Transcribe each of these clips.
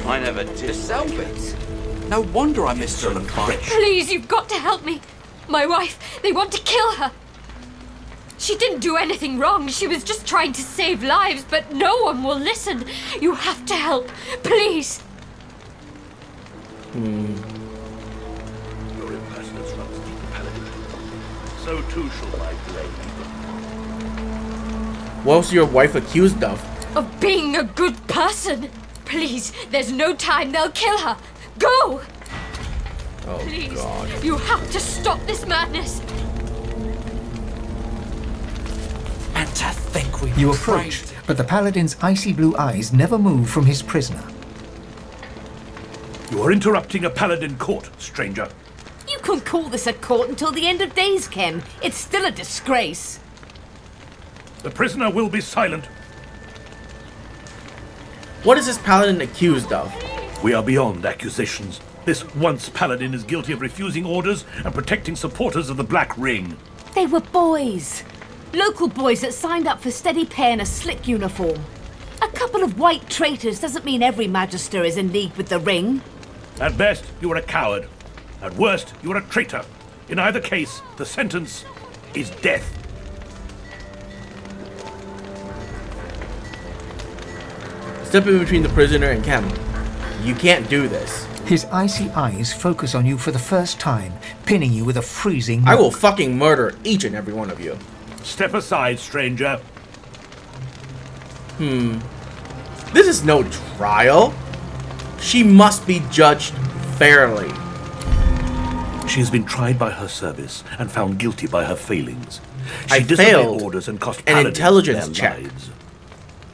I never did. Selbit. No wonder I missed her and bunch. Please, you've got to help me. My wife, they want to kill her. She didn't do anything wrong. She was just trying to save lives, but no one will listen. You have to help. Please. Your impersonance runs deep, Paladin. So too shall my blade. What was your wife accused of? Of being a good person. Please, there's no time. They'll kill her. Go! Oh, Please, God. you have to stop this madness. And to think we You approach, but the Paladin's icy blue eyes never move from his prisoner. You are interrupting a Paladin court, stranger. You can call this a court until the end of days, Ken. It's still a disgrace. The prisoner will be silent. What is this Paladin accused of? We are beyond accusations. This once Paladin is guilty of refusing orders and protecting supporters of the Black Ring. They were boys. Local boys that signed up for steady pay in a slick uniform. A couple of white traitors doesn't mean every Magister is in league with the Ring. At best, you are a coward. At worst, you are a traitor. In either case, the sentence is death. Step in between the prisoner and Kem. You can't do this. His icy eyes focus on you for the first time, pinning you with a freezing I will look. fucking murder each and every one of you. Step aside, stranger. This is no trial. She must be judged fairly. She has been tried by her service and found guilty by her failings. She I disobeyed failed orders and cost an Paladins intelligence their check. lives.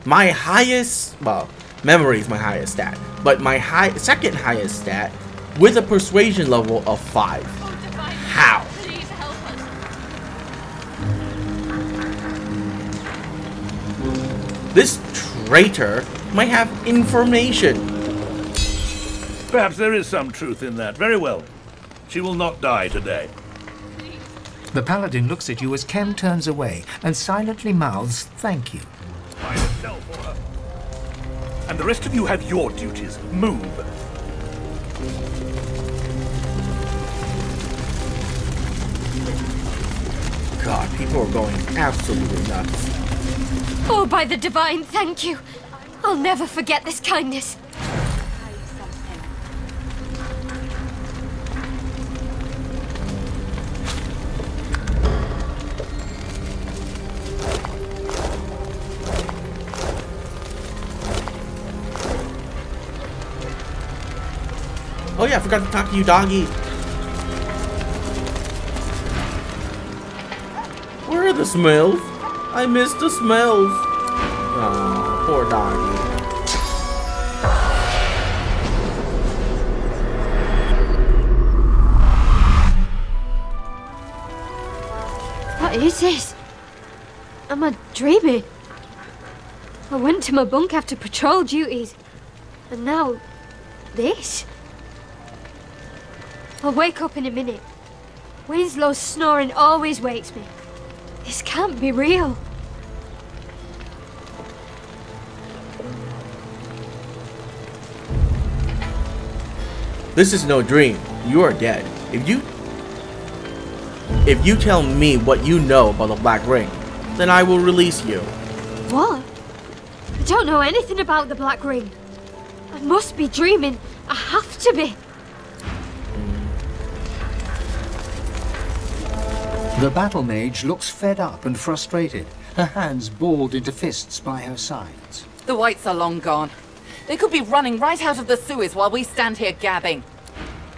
My highest, well, memory is my highest stat, but my second highest stat with a persuasion level of 5. How? Please help us. This traitor might have information. Perhaps there is some truth in that. Very well. She will not die today. The Paladin looks at you as Kem turns away and silently mouths thank you. Find a cell for her. And the rest of you have your duties. Move. God, people are going absolutely nuts. Oh, by the divine, thank you. I'll never forget this kindness. Oh yeah, I forgot to talk to you, doggy. Where are the smells? I missed the smells. Oh, poor doggy. What is this? Am I dreaming? I went to my bunk after patrol duties, and now this? I'll wake up in a minute. Winslow's snoring always wakes me. This can't be real. This is no dream. You are dead. If you tell me what you know about the Black Ring, then I will release you. What? I don't know anything about the Black Ring. I must be dreaming. I have to be. The battle mage looks fed up and frustrated, her hands balled into fists by her sides. The Whites are long gone. They could be running right out of the sewers while we stand here gabbing.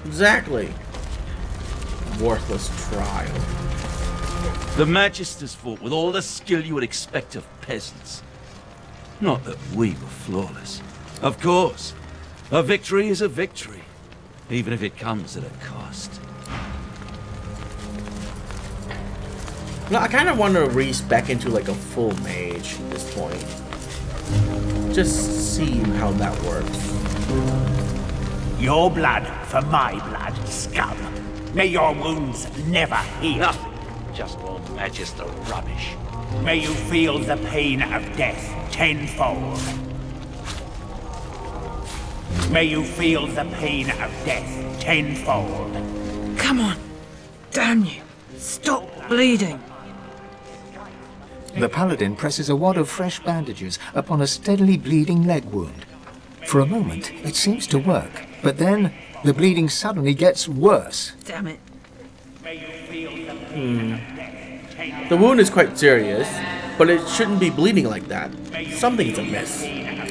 Exactly. Worthless trial. The Magisters fought with all the skill you would expect of peasants. Not that we were flawless. Of course, a victory is a victory, even if it comes at a cost. No, I kind of want to re-spec into like a full mage at this point. Just see how that works. Your blood for my blood, scum. May your wounds never heal. Nothing. Just more Magister rubbish. May you feel the pain of death tenfold. May you feel the pain of death tenfold. Come on. Damn you. Stop bleeding. The paladin presses a wad of fresh bandages upon a steadily bleeding leg wound. For a moment, it seems to work, but then the bleeding suddenly gets worse. Damn it. The wound is quite serious, but it shouldn't be bleeding like that. Something's amiss.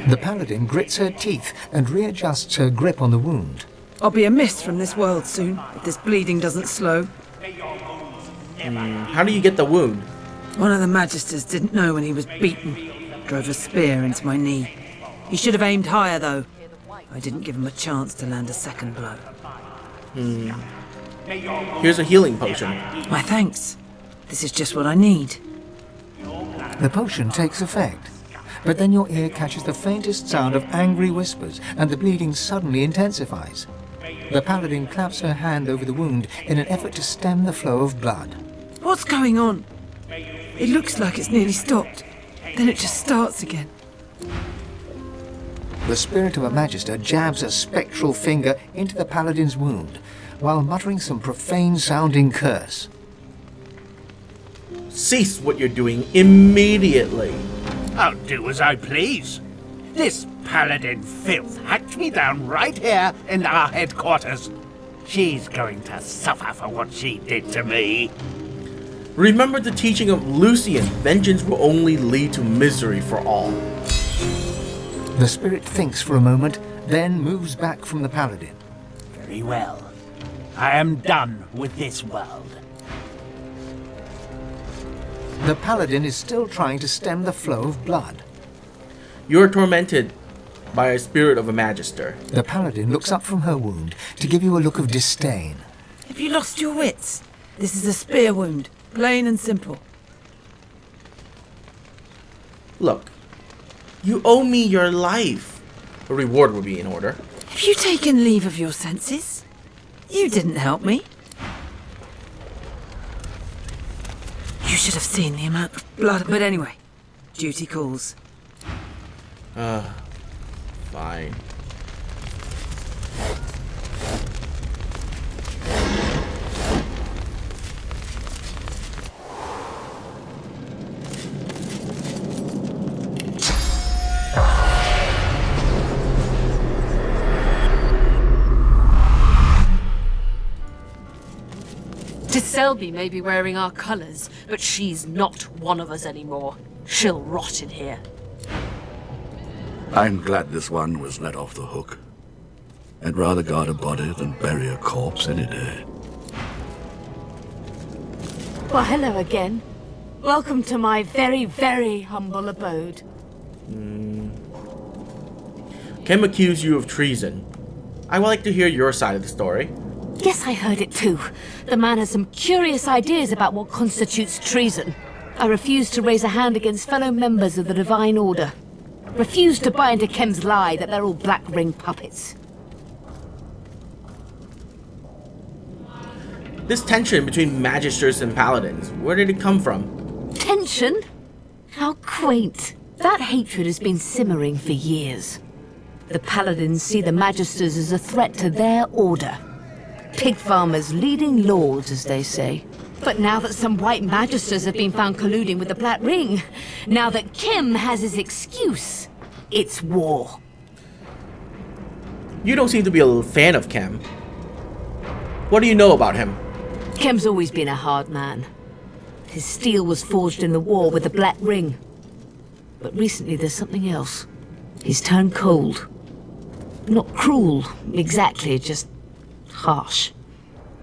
The paladin grits her teeth and readjusts her grip on the wound. I'll be a mist from this world soon, if this bleeding doesn't slow. How do you get the wound? One of the Magisters didn't know when he was beaten. Drove a spear into my knee. He should have aimed higher, though. I didn't give him a chance to land a second blow. Here's a healing potion. My thanks. This is just what I need. The potion takes effect, but then your ear catches the faintest sound of angry whispers, and the bleeding suddenly intensifies. The paladin claps her hand over the wound in an effort to stem the flow of blood. What's going on? It looks like it's nearly stopped. Then it just starts again. The spirit of a magister jabs a spectral finger into the paladin's wound, while muttering some profane-sounding curse. Cease what you're doing immediately. I'll do as I please. This paladin filth hacked me down right here in our headquarters. She's going to suffer for what she did to me. Remember the teaching of Lucian, vengeance will only lead to misery for all. The spirit thinks for a moment, then moves back from the paladin. Very well. I am done with this world. The paladin is still trying to stem the flow of blood. You are tormented by a spirit of a magister. The paladin looks up from her wound to give you a look of disdain. Have you lost your wits? This is a spear wound. Plain and simple. Look, you owe me your life. A reward would be in order. Have you taken leave of your senses? You didn't help me. You should have seen the amount of blood. But anyway, duty calls. Fine. Selby may be wearing our colours, but she's not one of us anymore. She'll rot in here. I'm glad this one was let off the hook. I'd rather guard a body than bury a corpse any day. Well, hello again. Welcome to my very, very humble abode. Kim accused you of treason. I would like to hear your side of the story. Yes, I heard it too. The man has some curious ideas about what constitutes treason. I refuse to raise a hand against fellow members of the Divine Order. Refuse to buy into Kem's lie that they're all Black Ring puppets. This tension between magisters and paladins, where did it come from? Tension? How quaint. That hatred has been simmering for years. The paladins see the magisters as a threat to their order. Pig farmers leading lords, as they say. But now that some white magisters have been found colluding with the Black Ring, now that Kim has his excuse, it's war. You don't seem to be a fan of Kim. What do you know about him? Kim's always been a hard man. His steel was forged in the war with the Black Ring. But recently there's something else. He's turned cold. Not cruel, exactly, just harsh.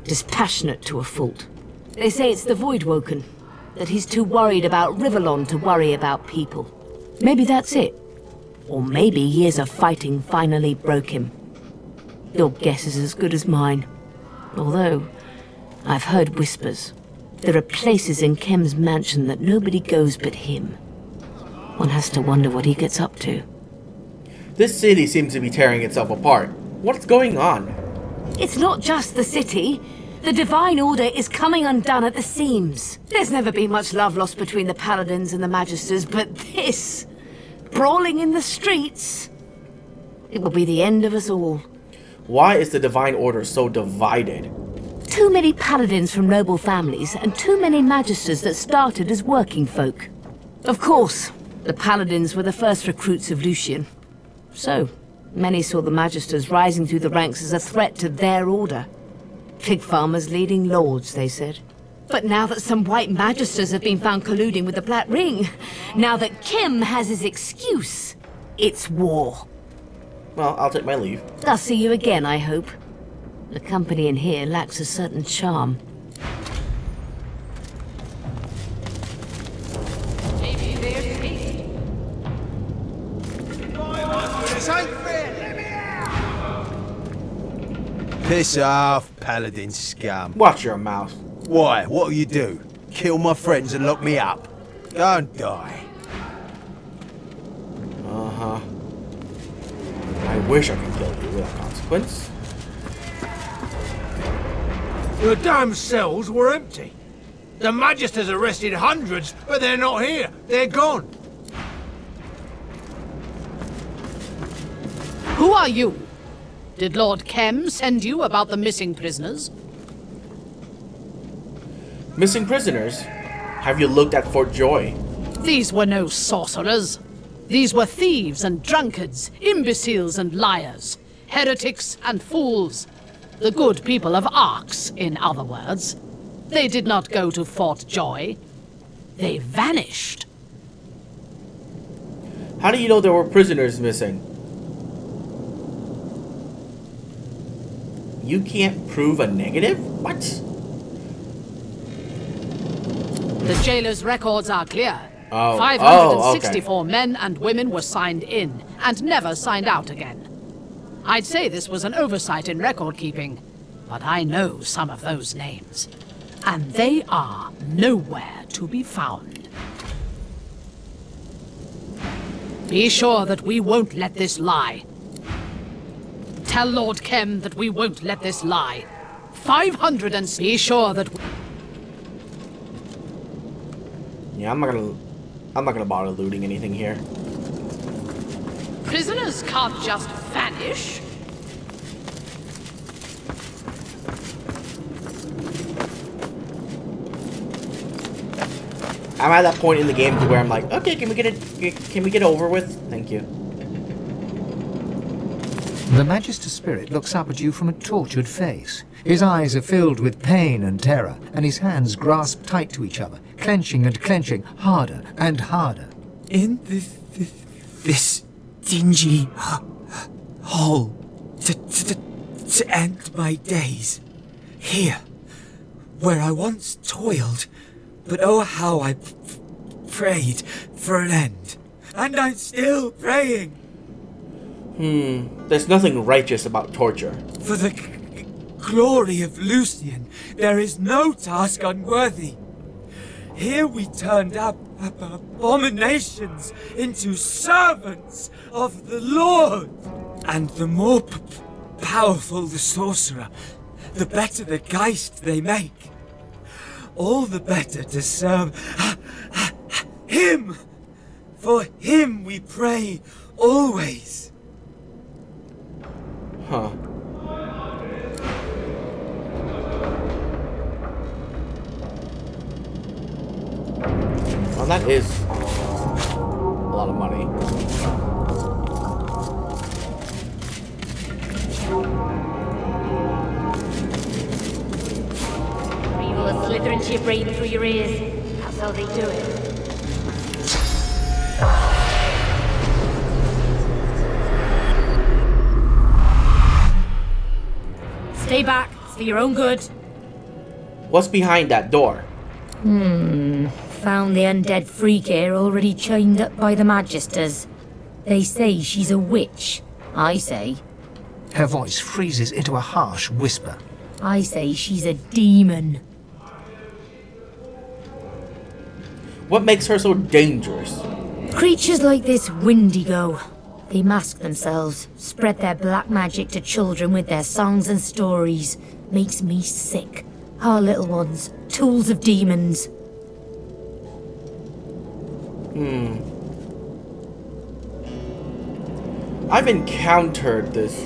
Dispassionate to a fault. They say it's the Void Woken. That he's too worried about Rivellon to worry about people. Maybe that's it. Or maybe years of fighting finally broke him. Your guess is as good as mine. Although, I've heard whispers. There are places in Kem's mansion that nobody goes but him. One has to wonder what he gets up to. This city seems to be tearing itself apart. What's going on? It's not just the city. The Divine Order is coming undone at the seams. There's never been much love lost between the Paladins and the Magisters, but this... brawling in the streets... It will be the end of us all. Why is the Divine Order so divided? Too many paladins from noble families, and too many magisters that started as working folk. Of course, the paladins were the first recruits of Lucian. So, many saw the magisters rising through the ranks as a threat to their order. Pig farmers leading lords, they said. But now that some white magisters have been found colluding with the Black Ring, now that Kim has his excuse, it's war. Well, I'll take my leave. I'll see you again, I hope. The company in here lacks a certain charm. Piss off, paladin scum. Watch your mouth. Why? What'll you do? Kill my friends and lock me up? Go and die. Uh-huh. I wish I could kill you without consequence. Your damn cells were empty. The Magisters arrested hundreds, but they're not here. They're gone. Who are you? Did Lord Kem send you about the missing prisoners? Missing prisoners? Have you looked at Fort Joy? These were no sorcerers. These were thieves and drunkards, imbeciles and liars, heretics and fools. The good people of Arx, in other words. They did not go to Fort Joy. They vanished. How do you know there were prisoners missing? You can't prove a negative? What? The jailer's records are clear. Oh. 564 men and women were signed in, and never signed out again. I'd say this was an oversight in record keeping, but I know some of those names. And they are nowhere to be found. Be sure that we won't let this lie. Tell Lord Kem that we won't let this lie. 500 and be sure that Yeah, I'm not gonna bother looting anything here. prisoners can't just vanish. I'm at that point in the game to where I'm like, okay, can we get over with? Thank you. The Magister Spirit looks up at you from a tortured face. His eyes are filled with pain and terror, and his hands grasp tight to each other, clenching and clenching, harder and harder. In this dingy hole, to end my days. Here, where I once toiled, but oh how I prayed for an end. And I'm still praying. There's nothing righteous about torture. For the glory of Lucian, there is no task unworthy. Here we turned up abominations into servants of the Lord. And the more powerful the sorcerer, the better the geist they make. All the better to serve him. For him we pray always. Huh. Well, that is a lot of money. Evil will slither into your brain through your ears. That's how they do it. Stay back. It's for your own good. What's behind that door? Found the undead freak here already chained up by the Magisters. They say she's a witch. I say. Her voice freezes into a harsh whisper. I say she's a demon. What makes her so dangerous? Creatures like this Windigo. They mask themselves, spread their black magic to children with their songs and stories. Makes me sick. Our little ones, tools of demons. I've encountered this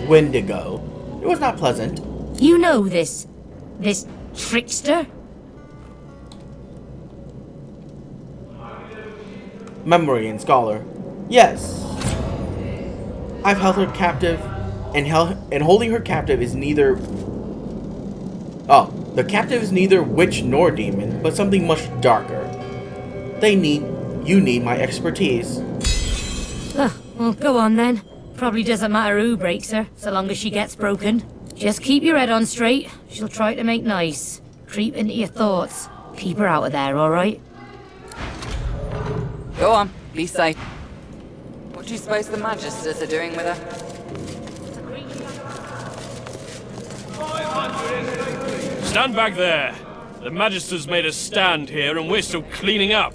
Wendigo. It was not pleasant. You know this trickster? Memory and Scholar. Yes. I've held her captive, and holding her captive is neither... Oh, the captive is neither witch nor demon, but something much darker. You need my expertise. Well, go on then. Probably doesn't matter who breaks her, so long as she gets broken. Just keep your head on straight. She'll try to make nice. Creep into your thoughts. Keep her out of there, alright? Go on, be safe. What do you suppose the Magisters are doing with her? Stand back there. The Magisters made us stand here and we're still cleaning up.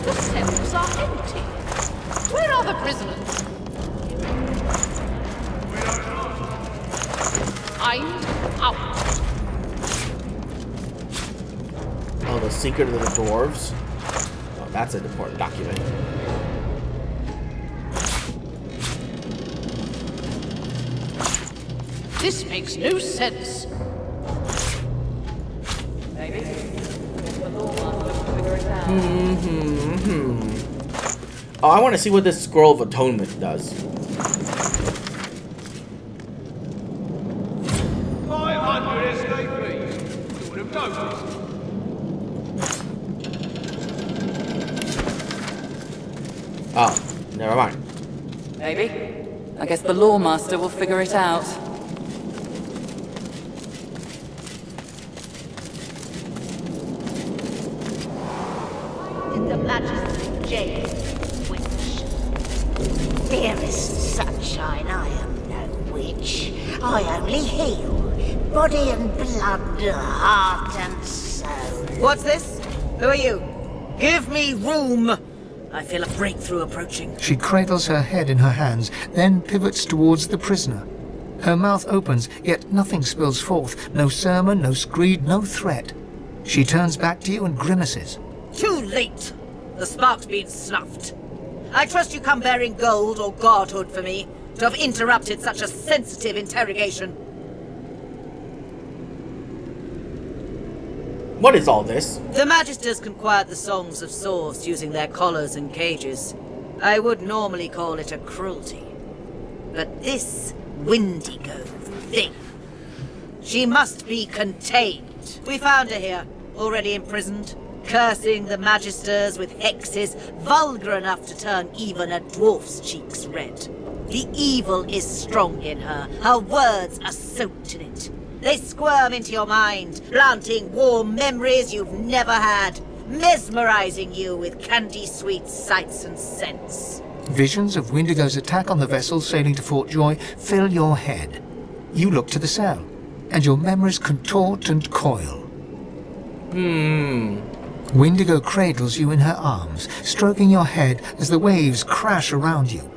The cells are empty. Where are the prisoners? Find out. Oh, the secret of the dwarves? Oh, that's an important document. This makes no sense. Oh, I want to see what this Scroll of Atonement does. 500 escapees. You would have noticed. Oh, never mind. Maybe. I guess the Lawmaster will figure it out. In the Magister's jail, witch. Dearest sunshine, I am no witch. I only heal. Body and blood, heart and soul. What's this? Who are you? Give me room! I feel a breakthrough approaching. She cradles her head in her hands, then pivots towards the prisoner. Her mouth opens, yet nothing spills forth. No sermon, no screed, no threat. She turns back to you and grimaces. Too late! The spark's been snuffed. I trust you come bearing gold or godhood for me to have interrupted such a sensitive interrogation. What is all this? The Magisters conquired the songs of swords using their collars and cages. I would normally call it a cruelty. But this Wendigo thing, she must be contained. We found her here, already imprisoned, cursing the Magisters with hexes vulgar enough to turn even a dwarf's cheeks red. The evil is strong in her. Her words are soaked in it. They squirm into your mind, planting warm memories you've never had, mesmerizing you with candy-sweet sights and scents. Visions of Wendigo's attack on the vessel sailing to Fort Joy fill your head. You look to the cell, and your memories contort and coil. Wendigo cradles you in her arms, stroking your head as the waves crash around you.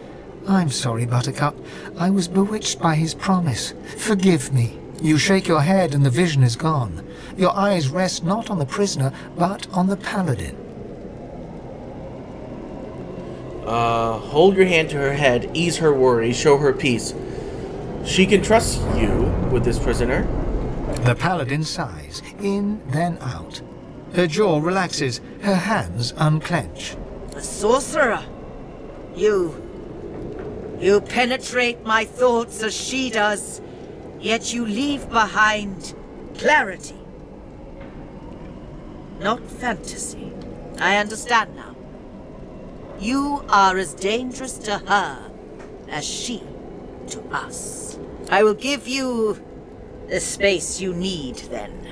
I'm sorry, Buttercup. I was bewitched by his promise. Forgive me. You shake your head and the vision is gone. Your eyes rest not on the prisoner, but on the paladin. Hold your hand to her head, ease her worries, show her peace. She can trust you with this prisoner. The paladin sighs, in, then out. Her jaw relaxes, her hands unclench. A sorcerer! You penetrate my thoughts as she does. Yet you leave behind clarity. Not fantasy. I understand now. You are as dangerous to her as she to us. I will give you the space you need then.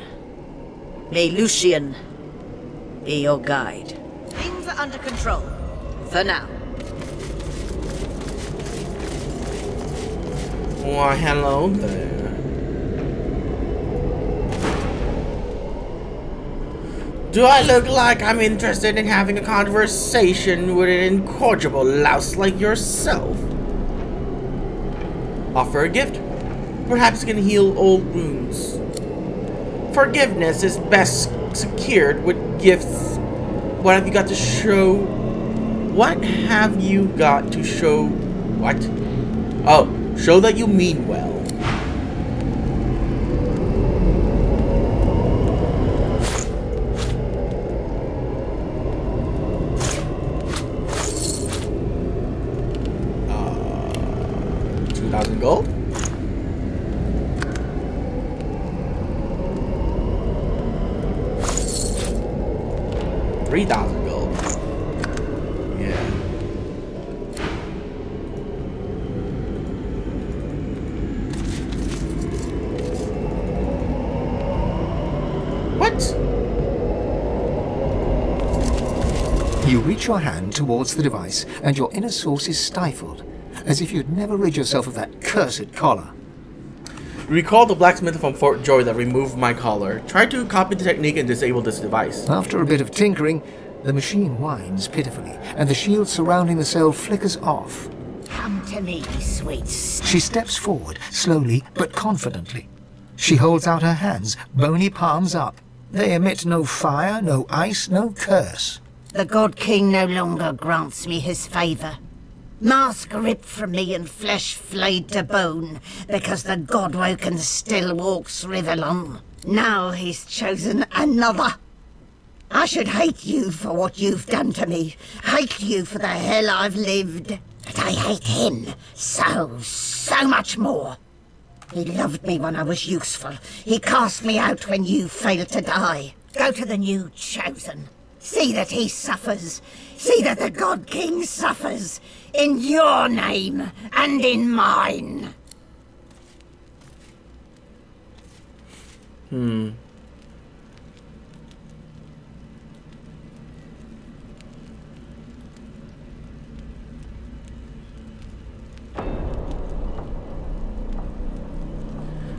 May Lucian be your guide. Things are under control. For now. Why, hello there. Do I look like I'm interested in having a conversation with an incorrigible louse like yourself? Offer a gift. Perhaps it can heal old wounds. Forgiveness is best secured with gifts. What have you got to show? What have you got to show? What? Oh, show that you mean well. Gold? 3,000 gold. Yeah. What? You reach your hand towards the device, and your inner source is stifled, as if you'd never rid yourself of that cursed collar. Recall the blacksmith from Fort Joy that removed my collar. Try to copy the technique and disable this device. After a bit of tinkering, the machine whines pitifully, and the shield surrounding the cell flickers off. Come to me, sweet. She steps forward, slowly but confidently. She holds out her hands, bony palms up. They emit no fire, no ice, no curse. The God King no longer grants me his favor. Mask ripped from me and flesh flayed to bone, because the God-woken still walks Rivellon. Now he's chosen another. I should hate you for what you've done to me, hate you for the hell I've lived. But I hate him so much more. He loved me when I was useful. He cast me out when you failed to die. Go to the new chosen. See that he suffers. See that the God King suffers. In your name and in mine.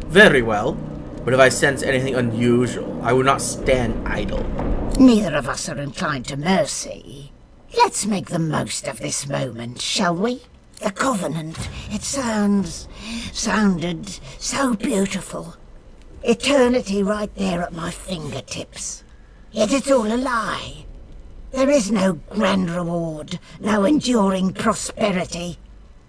Very well, but if I sense anything unusual, I will not stand idle. Neither of us are inclined to mercy. Let's make the most of this moment, shall we? The Covenant. It sounded so beautiful. Eternity right there at my fingertips. Yet it's all a lie. There is no grand reward, no enduring prosperity.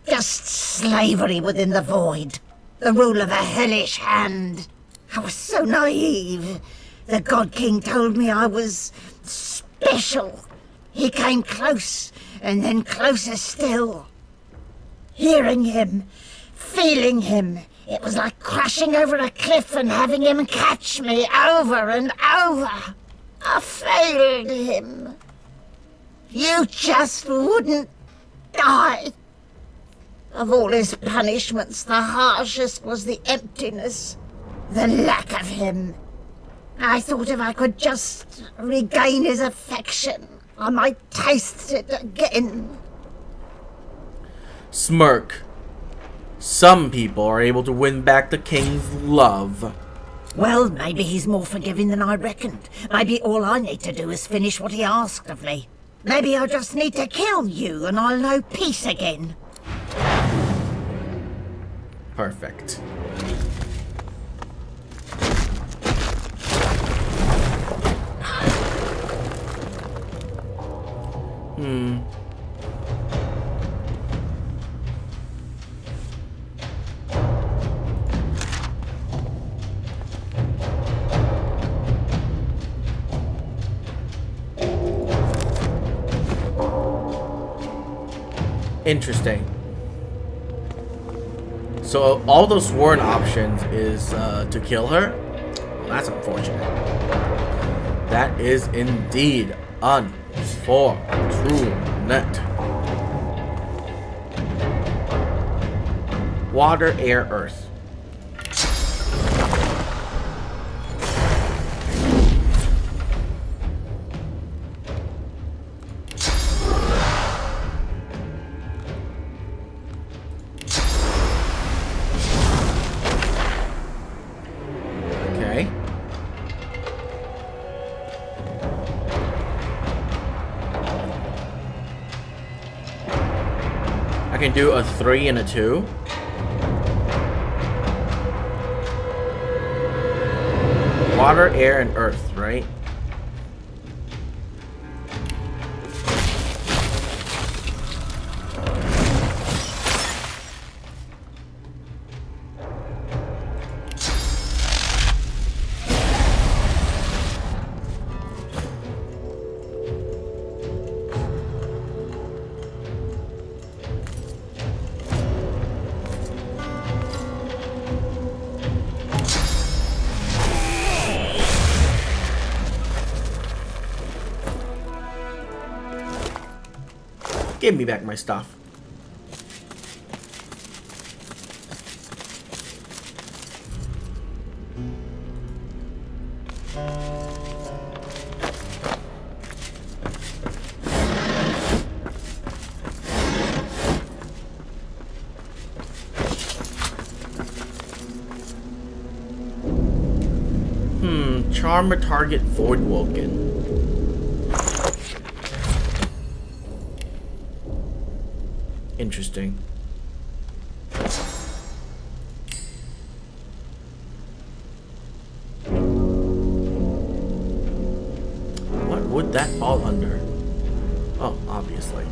Just slavery within the void. The rule of a hellish hand. I was so naive. The God King told me I was special. He came close, and then closer still. Hearing him, feeling him, it was like crashing over a cliff and having him catch me over and over. I failed him. You just wouldn't die. Of all his punishments, the harshest was the emptiness, the lack of him. I thought if I could just regain his affection, I might taste it again. Smirk. Some people are able to win back the king's love. Well, maybe he's more forgiving than I reckoned. Maybe all I need to do is finish what he asked of me. Maybe I just need to kill you and I'll know peace again. Perfect. Interesting. So all those sworn options is to kill her? Well, that's unfortunate. That is indeed unfortunate. Water, air, earth. can do a 3 and a 2. Water, air, and earth, right? Give me back my stuff. Charm a target Voidwoken. Interesting. What would that fall under? Oh, obviously.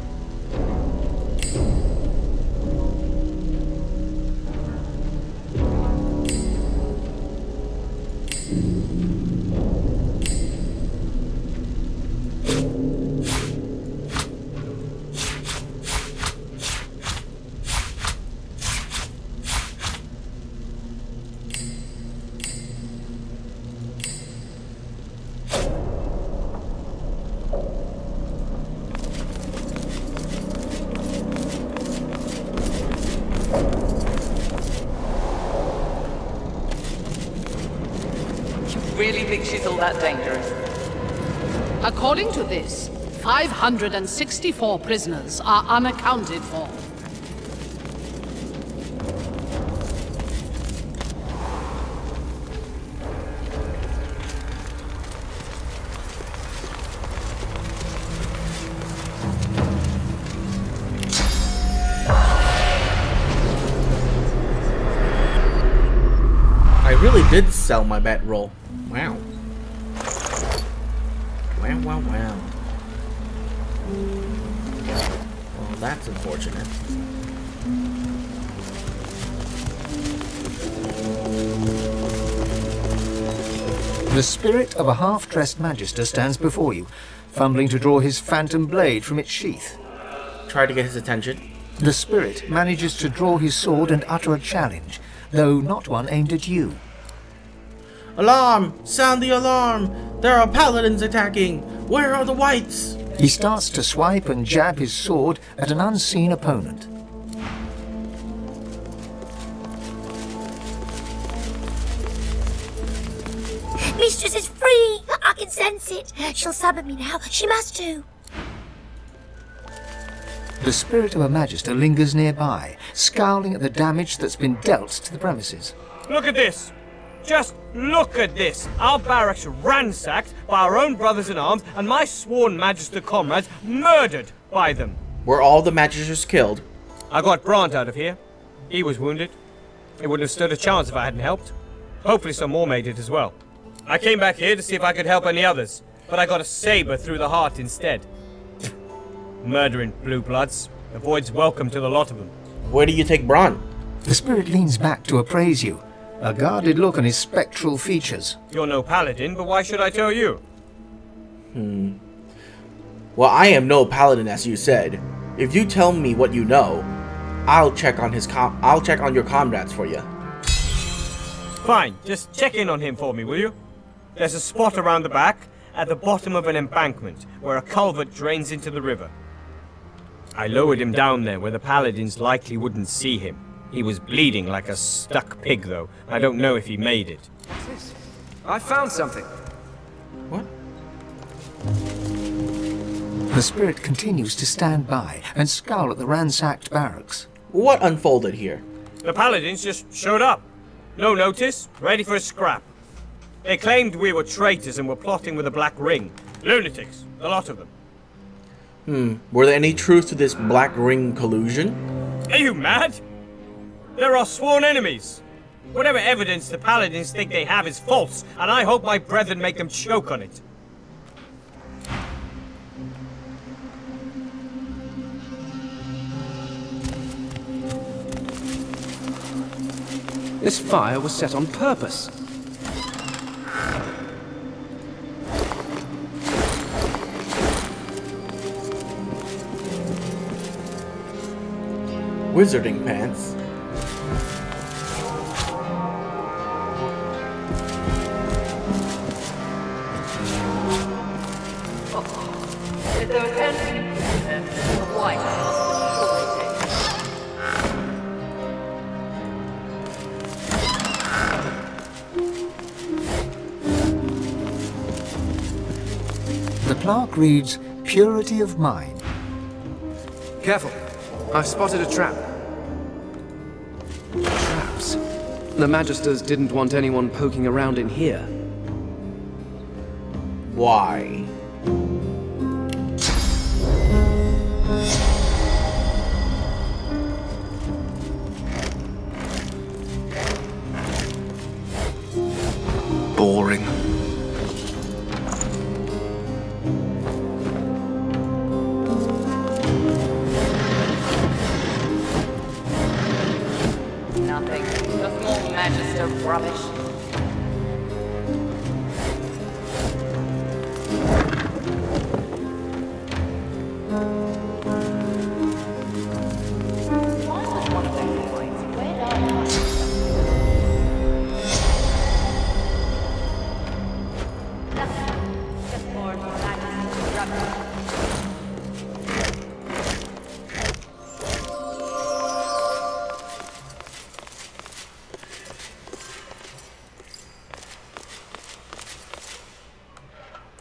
Really think she's all that dangerous? According to this, 564 prisoners are unaccounted for. I really did sell my bet roll. Wow. Wow, wow, wow. Well, that's unfortunate. The spirit of a half-dressed magister stands before you, fumbling to draw his phantom blade from its sheath. Try to get his attention. The spirit manages to draw his sword and utter a challenge, though not one aimed at you. Alarm! Sound the alarm! There are paladins attacking! Where are the whites? He starts to swipe and jab his sword at an unseen opponent. Mistress is free! I can sense it! She'll summon me now. She must do. The spirit of a magister lingers nearby, scowling at the damage that's been dealt to the premises. Look at this! Just look at this! Our barracks ransacked by our own brothers in arms, and my sworn magister comrades murdered by them. Were all the magisters killed? I got Brant out of here. He was wounded. He wouldn't have stood a chance if I hadn't helped. Hopefully some more made it as well. I came back here to see if I could help any others, but I got a saber through the heart instead. Murdering blue bloods. The void's welcome to the lot of them. Where do you take Brant? The spirit leans back to appraise you, a guarded look on his spectral features. You're no paladin, but why should I tell you? Well, I am no paladin, as you said. If you tell me what you know, I'll check on your comrades for you. Fine, just check in on him for me, will you? There's a spot around the back, at the bottom of an embankment, where a culvert drains into the river. I lowered him down there where the paladins likely wouldn't see him. He was bleeding like a stuck pig, though. I don't know if he made it. What's this? I found something. What? The spirit continues to stand by and scowl at the ransacked barracks. What unfolded here? The paladins just showed up. No notice, ready for a scrap. They claimed we were traitors and were plotting with the Black Ring. Lunatics, a lot of them. Were there any truth to this Black Ring collusion? Are you mad? They're our sworn enemies. Whatever evidence the paladins think they have is false, and I hope my brethren make them choke on it. This fire was set on purpose. Wizarding pants. The plaque reads, Purity of Mind. Careful. I've spotted a trap. Traps? The Magisters didn't want anyone poking around in here. Why? Boring. Nothing. Just more Magister rubbish.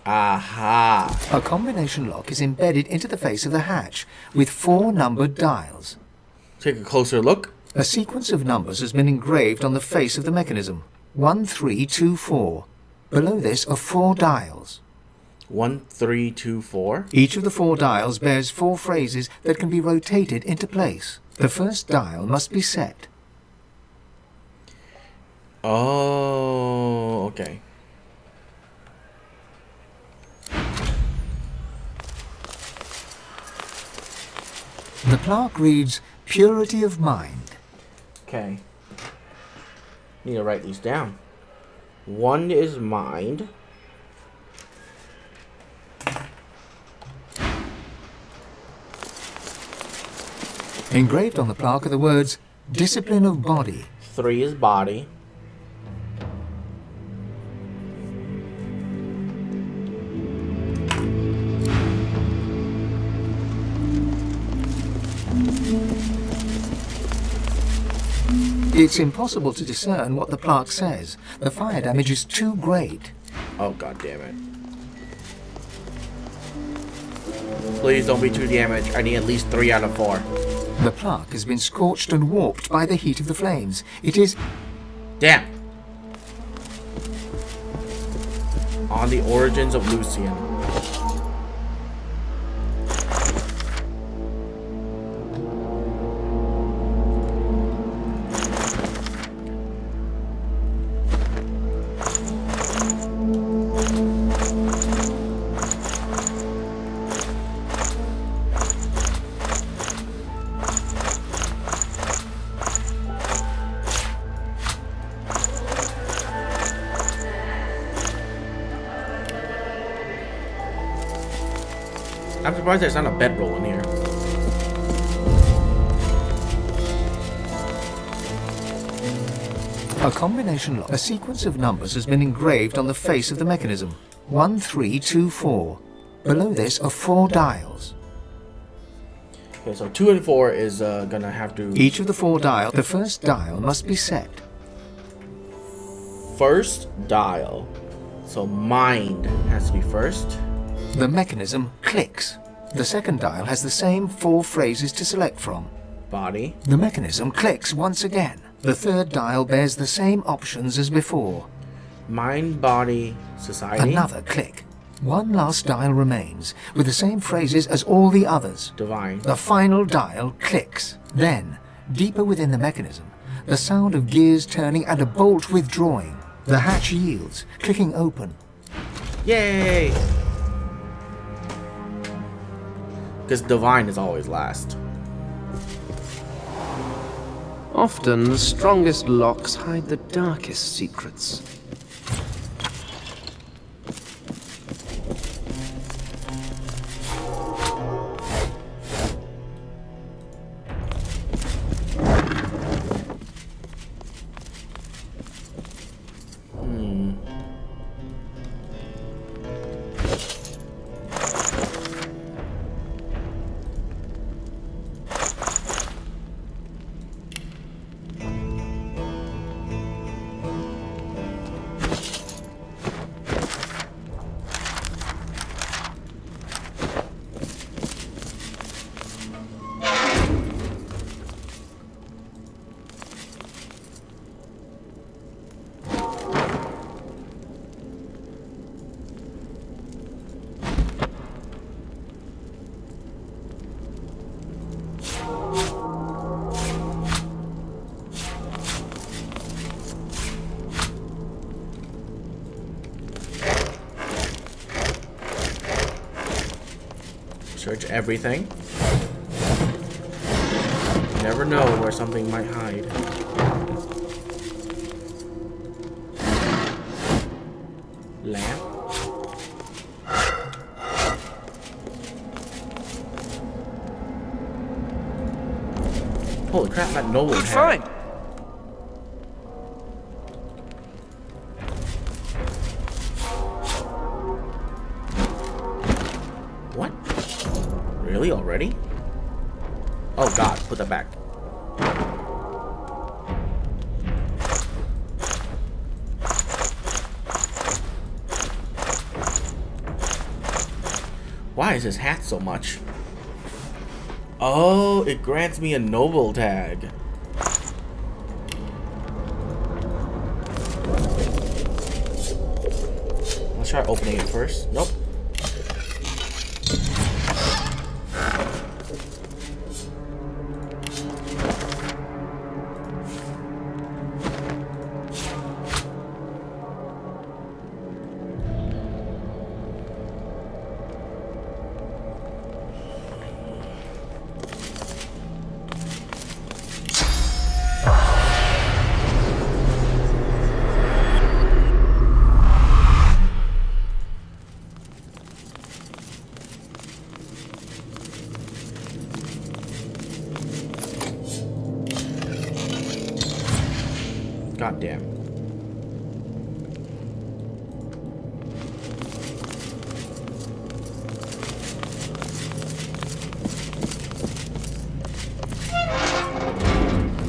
Aha! A combination lock is embedded into the face of the hatch with 4 numbered dials. Take a closer look. A sequence of numbers has been engraved on the face of the mechanism. 1324. Below this are 4 dials. 1324. Each of the 4 dials bears 4 phrases that can be rotated into place. The first dial must be set. Oh, okay. The plaque reads, Purity of Mind. Okay. Need to write these down. 1 is mind. Engraved on the plaque are the words, Discipline of Body. 3 is body. It's impossible to discern what the plaque says. The fire damage is too great. Oh, god damn it. Please don't be too damaged. I need at least 3 out of 4. The plaque has been scorched and warped by the heat of the flames. It is... Damn! On the origins of Lucian. I'm surprised there's not a bedroll in here. A combination lock. A sequence of numbers has been engraved on the face of the mechanism. 1324. Below this are 4 dials. Okay, so 2 and 4 is gonna have to... Each of the 4 dials, the first dial must be set. First dial. So mind has to be first. The mechanism clicks. The second dial has the same 4 phrases to select from. Body. The mechanism clicks once again. The third dial bears the same options as before. Mind, body, society. Another click. One last dial remains, with the same phrases as all the others. Divine. The final dial clicks. Then, deeper within the mechanism, the sound of gears turning and a bolt withdrawing. The hatch yields, clicking open. Yay! Because Divine is always last. Often, the strongest locks hide the darkest secrets. Search everything. You never know where something might hide. Lamp. Holy crap, that Nolan Good had. find. What? Really already? Oh god, put that back. Why is his hat so much? Oh, it grants me a noble tag. Let's try opening it first. Nope. God damn.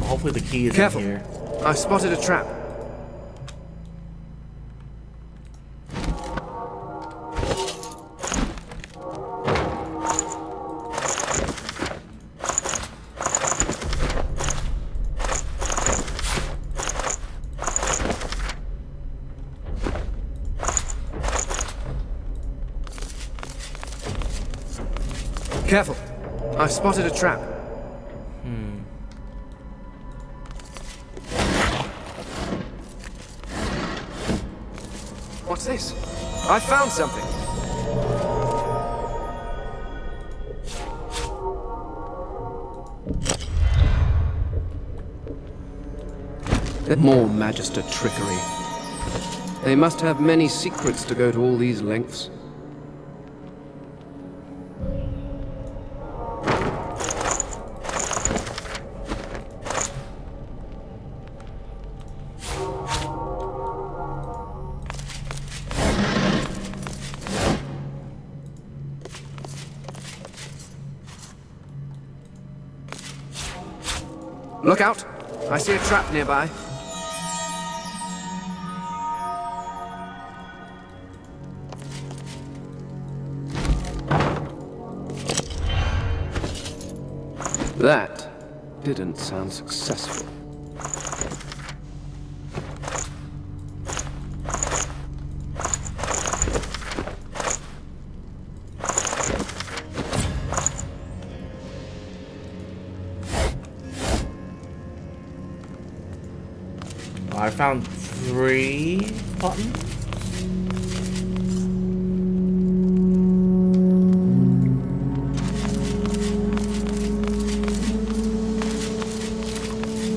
Hopefully the key is Careful. in here. I've spotted a trap. Careful. I've spotted a trap. What's this? I found something. More Magister trickery. They must have many secrets to go to all these lengths. Look out! I see a trap nearby. That didn't sound successful. I found 3 buttons.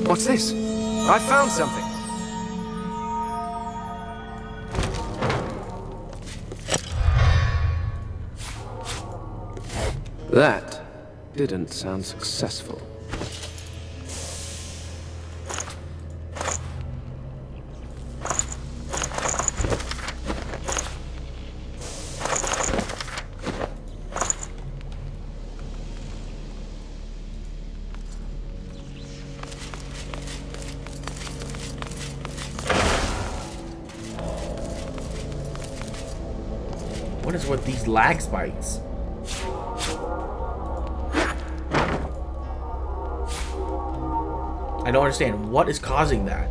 What's this? I found something. That didn't sound successful. What is with these lag spikes? I don't understand. What is causing that?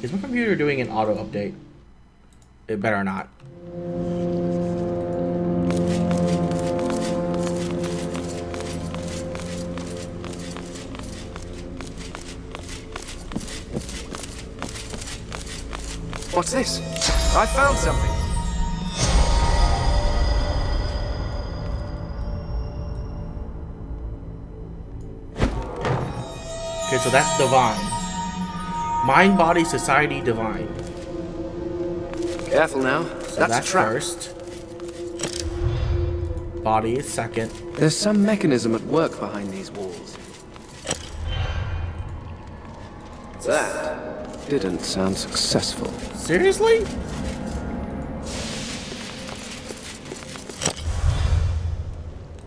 Is my computer doing an auto update? It better not. What's this? I found something. Okay, so that's divine. Mind, body, society, divine. Careful now. So that's a trap. First. Body is second. There's some mechanism at work behind these walls. That didn't sound successful. Seriously?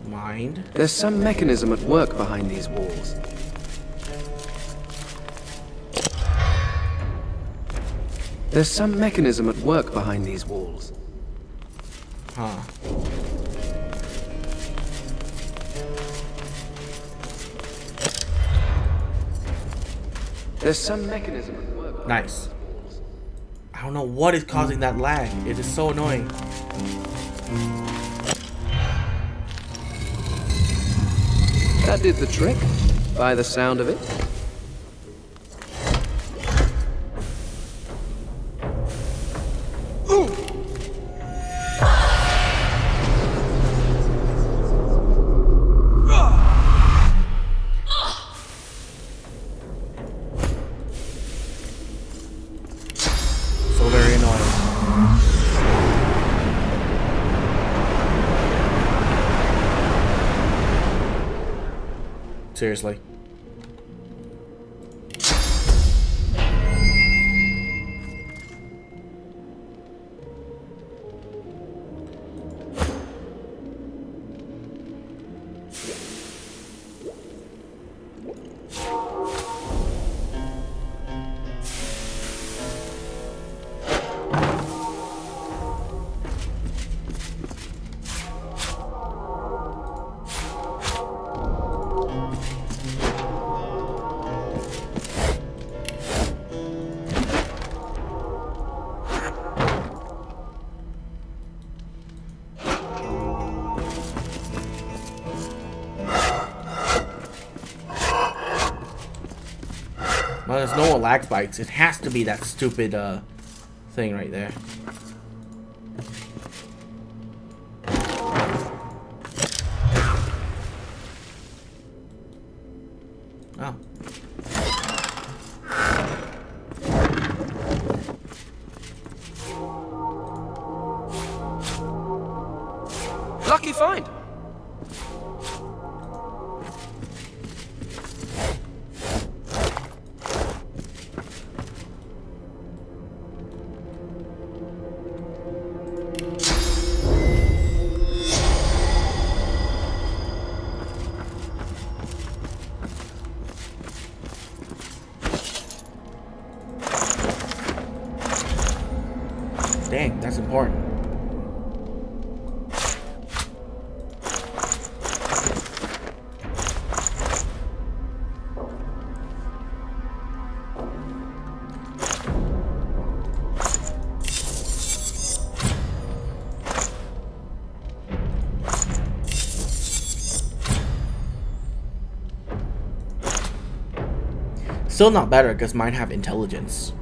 Mind. There's some mechanism at work behind these walls. There's some mechanism at work behind these walls. Huh. There's some mechanism at work. Nice. I don't know what is causing that lag. It is so annoying. That did the trick, by the sound of it. So very annoying. Seriously. Well, there's no more lag spikes. It has to be that stupid thing right there. Oh. Lucky find. Dang, that's important. Still not better because mine have intelligence.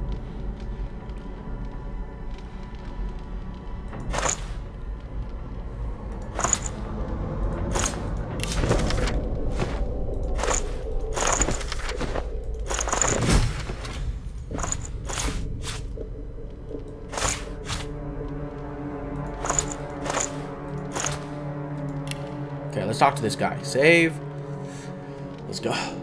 Okay, let's talk to this guy. Save. Let's go.